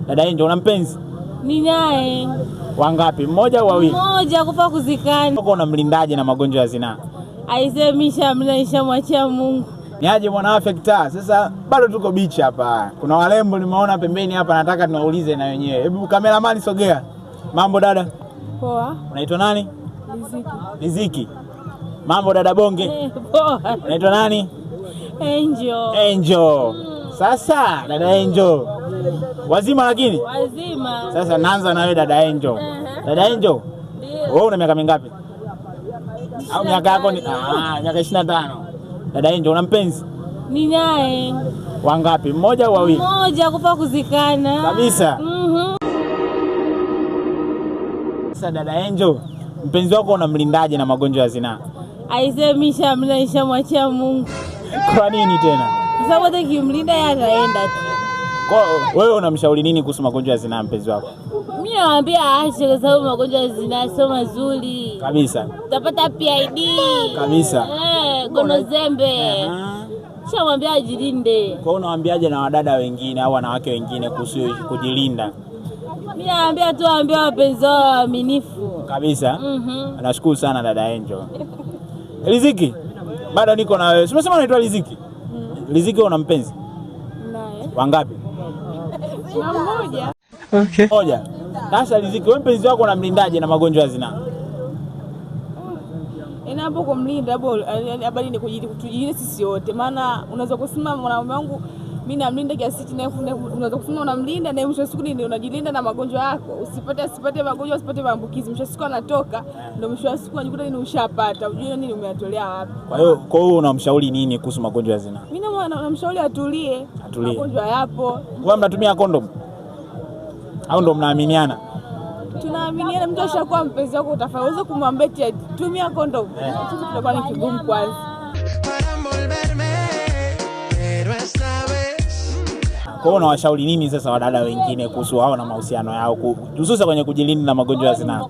Dada Angel una mpenzi? Ni naye. Wangapi? Mmoja au wawili? Mmoja kufa kuzikana. Uko unamlindaje na magonjwa ya zinaa? Aisemisha mnaisha mwachia Mungu. Niaje mwana afekta. Sasa bado tuko beach hapa. Kuna walembo nimeona pembeni hapa, nataka tunaulize na wenyewe. Hebu kameramani sogea. Mambo dada? Poa. Unaitwa nani? Riziki. Riziki. Mambo dada Bonge? Poa. Unaitwa nani? Angel. Angel. Sasa dada Angel. Wazima lakini? Wazima. Sasa naanza na wewe dada Angel. Dada Angel. Wewe una miaka mingapi? Au miaka yako ni miaka 25. Dada Angel una mpenzi? Ni naye. Wangapi? Mmoja au wawili? Mmoja kufa kuzikana. Kabisa. Sasa dada Angel, mpenzi wako unamlindaje na magonjwa ya zinaa? Aisemisha mnaisha mwachia Mungu. Kwa nini tena? Kwa sababu hata kimlinda yeye ataenda tu. Kwa wewe unamshauri nini kuhusu magonjwa ya zinaa mpenzi wako? Mimi naambia aache kwa sababu magonjwa ya zinaa sio mazuri. Kabisa. Utapata PID. Kabisa. Gonozembe. Shamwambia ajilinde. Kwa unawaambiaje na wadada wengine au wanawake wengine kuhusu kujilinda? Mimi naambia tu waambie wapenzi wao waaminifu. Kabisa. Nashukuru sana dada Angel. Riziki, bado niko na wewe. Umesema unaitwa Riziki? Riziki una mpenzi? Naye. Wangapi? Mmoja. Okay. Moja. Sasa Riziki, wewe mpenzi wako unamlindaje na magonjwa ya zinaa? Inapo kumlinda habari ni kujilinda sisi wote. Maana unaweza kusema mwanaume wangu mimi namlinda kiasi chini, unaweza kusema unamlinda na mwisho siku ndio unajilinda na magonjwa yako. Usipate magonjwa, usipate maambukizi. Mwisho siku anatoka ndio mwisho siku unajikuta nini ushapata. Unajua nini umeyatolea wapi? Kwa hiyo unamshauri nini kuhusu magonjwa ya zinaa? Mimi namshauri atulie. Magonjwa yapo. Wewe mnatumia condom? Au ndo mnaaminiana? Tunaaminiana, mtu ashakuwa mpenzi wako utafaweza kumwambia tumia condom. Sisi tutakuwa ni kigumu kwanza. Kwa hiyo unawashauri nini sasa wadada wengine kuhusu hao na mahusiano yao hususa kwenye kujilinda na magonjwa ya zinaa?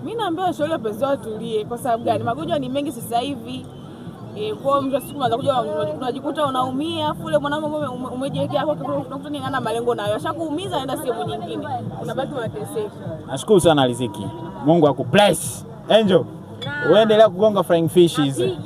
Mimi naambia washauri wapenzi wao tulie. Kwa sababu gani? Magonjwa ni mengi sasa hivi. Kwa mtu siku unaanza kuja unajikuta unaumia, fule mwanamke umejiwekea hapo unakuta ni ana malengo nayo. Ashakuumiza anaenda sehemu nyingine. Unabaki unateseka. Nashukuru sana Riziki. Mungu akubless. Angel, uendelea kugonga flying fish hizi.